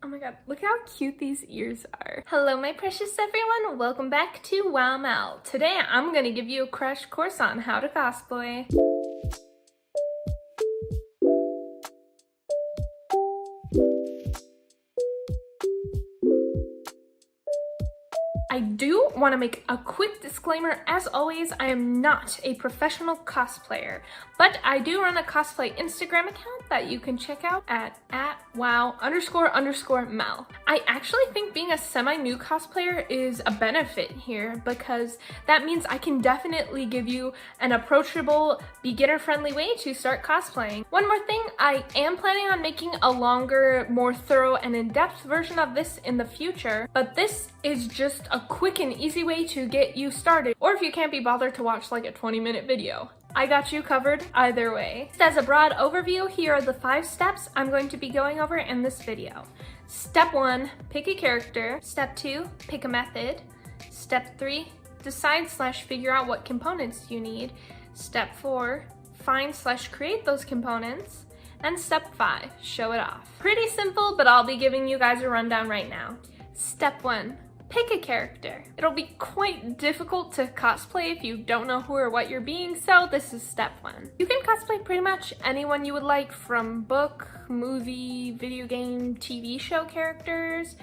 Oh my god, look how cute these ears are. Hello my precious everyone, welcome back to Wow Mel. Today I'm gonna give you a crash course on how to cosplay. I do want to make a quick disclaimer. As always, I am not a professional cosplayer, but I do run a cosplay Instagram account that you can check out at wow__Mel. I actually think being a semi-new cosplayer is a benefit here because that means I can definitely give you an approachable, beginner-friendly way to start cosplaying. One more thing, I am planning on making a longer, more thorough and in-depth version of this in the future, but this is just a quick and easy way to get you started, or if you can't be bothered to watch like a 20-minute video. I got you covered either way. Just as a broad overview, here are the 5 steps I'm going to be going over in this video. Step 1, pick a character. Step 2, pick a method. Step 3, decide/figure out what components you need. Step 4, find/create those components. And step 5, show it off. Pretty simple, but I'll be giving you guys a rundown right now. Step 1, pick a character. It'll be quite difficult to cosplay if you don't know who or what you're being, so this is step 1. You can cosplay pretty much anyone you would like, from book, movie, video game, TV show characters,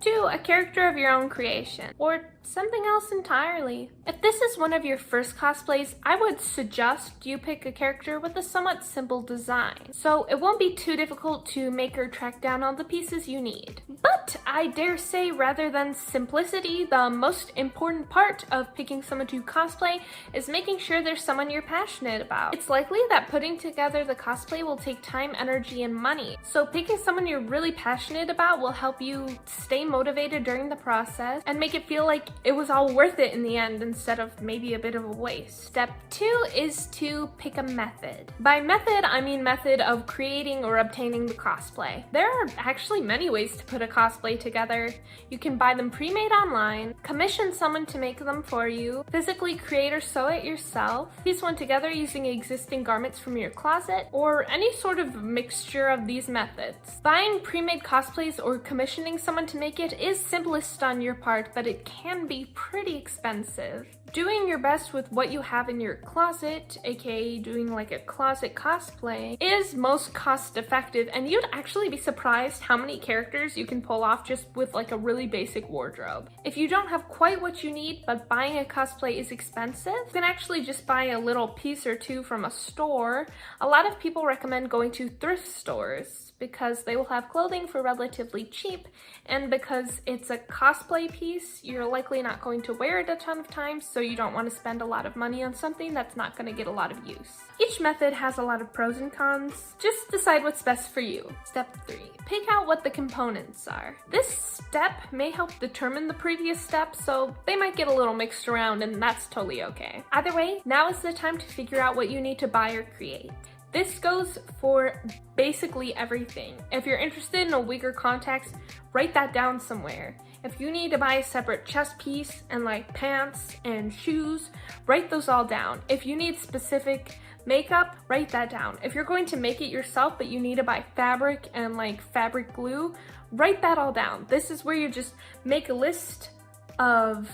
to a character of your own creation, or something else entirely. If this is one of your first cosplays, I would suggest you pick a character with a somewhat simple design, so it won't be too difficult to make or track down all the pieces you need. But I dare say, rather than simplicity, the most important part of picking someone to cosplay is making sure there's someone you're passionate about. It's likely that putting together the cosplay will take time, energy, and money, so picking someone you're really passionate about will help you stay motivated during the process and make it feel like it was all worth it in the end instead of maybe a bit of a waste. Step 2 is to pick a method. By method, I mean method of creating or obtaining the cosplay. There are actually many ways to put a cosplay together. You can buy them pre-made online, commission someone to make them for you, physically create or sew it yourself, piece one together using existing garments from your closet, or any sort of mixture of these methods. Buying pre-made cosplays or commissioning someone to make it is simplest on your part, but it can be pretty expensive. Doing your best with what you have in your closet, aka doing like a closet cosplay, is most cost effective, and you'd actually be surprised how many characters you can pull off just with like a really basic wardrobe. If you don't have quite what you need, but buying a cosplay is expensive, you can actually just buy a little piece or two from a store. A lot of people recommend going to thrift stores because they will have clothing for relatively cheap, and because it's a cosplay piece, you're likely not going to wear it a ton of times, so you don't want to spend a lot of money on something that's not going to get a lot of use. Each method has a lot of pros and cons. Just decide what's best for you. Step 3, pick out what the components are. This step may help determine the previous step, so they might get a little mixed around, and that's totally okay. Either way, now is the time to figure out what you need to buy or create. This goes for basically everything. If you're interested in a wig or contacts, write that down somewhere. If you need to buy a separate chest piece and like pants and shoes, write those all down. If you need specific makeup, write that down. If you're going to make it yourself but you need to buy fabric and like fabric glue, write that all down. This is where you just make a list of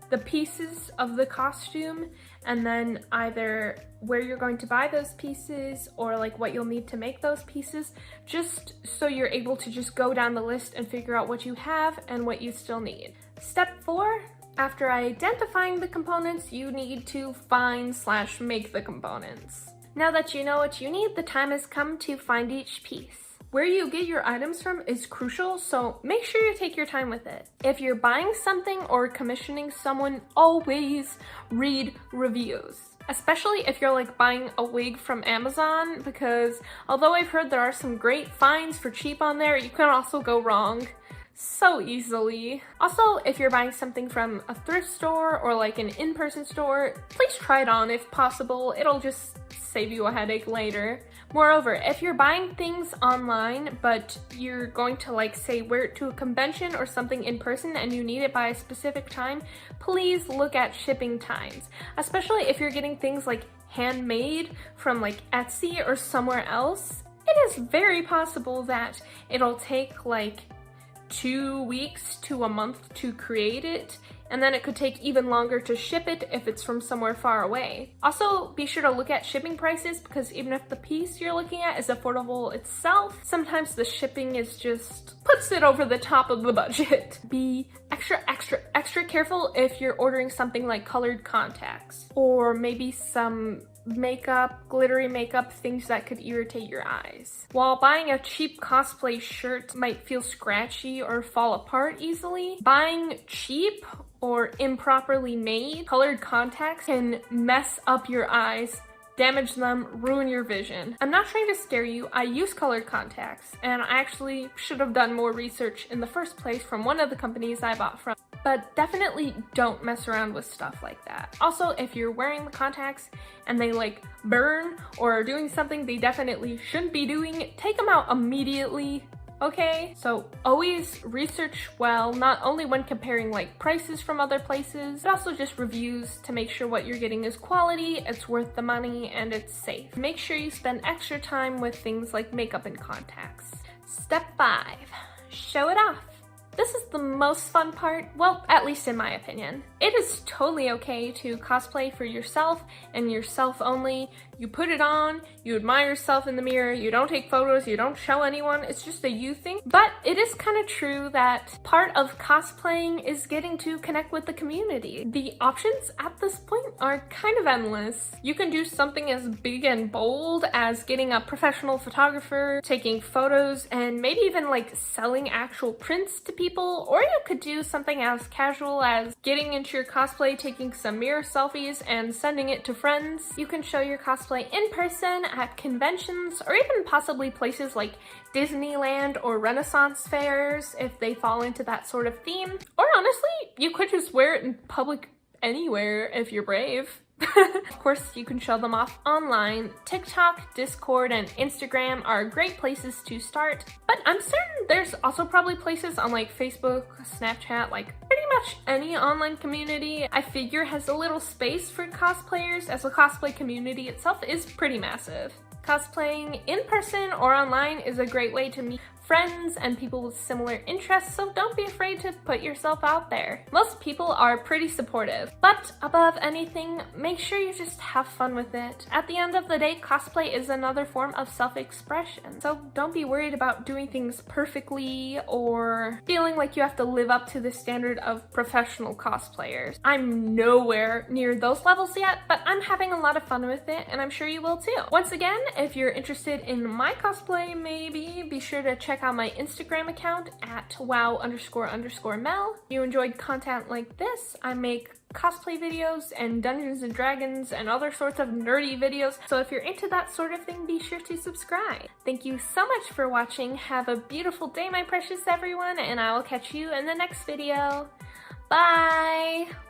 the pieces of the costume, and then either where you're going to buy those pieces or like what you'll need to make those pieces, just so you're able to just go down the list and figure out what you have and what you still need. Step 4, after identifying the components, you need to find/make the components. Now that you know what you need, the time has come to find each piece. Where you get your items from is crucial, so make sure you take your time with it. If you're buying something or commissioning someone, always read reviews. Especially if you're like buying a wig from Amazon, because although I've heard there are some great finds for cheap on there, you can also go wrong so easily. Also, if you're buying something from a thrift store or like an in-person store, please try it on if possible. It'll just save you a headache later. Moreover, if you're buying things online but you're going to like say wear it to a convention or something in person and you need it by a specific time, please look at shipping times. Especially if you're getting things like handmade from like Etsy or somewhere else, it is very possible that it'll take like 2 weeks to a month to create it, and then it could take even longer to ship it if it's from somewhere far away. Also, be sure to look at shipping prices, because even if the piece you're looking at is affordable itself, sometimes the shipping is just puts it over the top of the budget. Be extra careful if you're ordering something like colored contacts, or maybe some makeup, glittery makeup, things that could irritate your eyes. While buying a cheap cosplay shirt might feel scratchy or fall apart easily, buying cheap or improperly made colored contacts can mess up your eyes, damage them, ruin your vision. I'm not trying to scare you. I use colored contacts, and I actually should have done more research in the first place from one of the companies I bought from. But definitely don't mess around with stuff like that. Also, if you're wearing the contacts and they like burn or are doing something they definitely shouldn't be doing, take them out immediately. Okay, so always research well, not only when comparing like prices from other places, but also just reviews to make sure what you're getting is quality, it's worth the money, and it's safe. Make sure you spend extra time with things like makeup and contacts. Step 5, show it off. This is the most fun part, well, at least in my opinion. It is totally okay to cosplay for yourself and yourself only. You put it on, you admire yourself in the mirror, you don't take photos, you don't show anyone, it's just a you thing. But it is kind of true that part of cosplaying is getting to connect with the community. The options at this point are kind of endless. You can do something as big and bold as getting a professional photographer, taking photos, and maybe even like selling actual prints to people, or you could do something as casual as getting into your cosplay, taking some mirror selfies, and sending it to friends. You can show your cosplay in person at conventions, or even possibly places like Disneyland or Renaissance fairs if they fall into that sort of theme. Or honestly, you could just wear it in public anywhere if you're brave. Of course, you can show them off online. TikTok, Discord, and Instagram are great places to start, but I'm certain there's also probably places on like Facebook, Snapchat, like pretty much any online community I figure has a little space for cosplayers, as the cosplay community itself is pretty massive. Cosplaying in person or online is a great way to meet friends and people with similar interests, so don't be afraid to put yourself out there. Most people are pretty supportive, but above anything, make sure you just have fun with it. At the end of the day, cosplay is another form of self-expression, so don't be worried about doing things perfectly or feeling like you have to live up to the standard of professional cosplayers. I'm nowhere near those levels yet, but I'm having a lot of fun with it, and I'm sure you will too. Once again, if you're interested in my cosplay, maybe be sure to check out my Instagram account at wow__Mel. If you enjoyed content like this, I make cosplay videos and Dungeons and Dragons and other sorts of nerdy videos, so if you're into that sort of thing, be sure to subscribe. Thank you so much for watching. Have a beautiful day, my precious everyone, and I will catch you in the next video. Bye!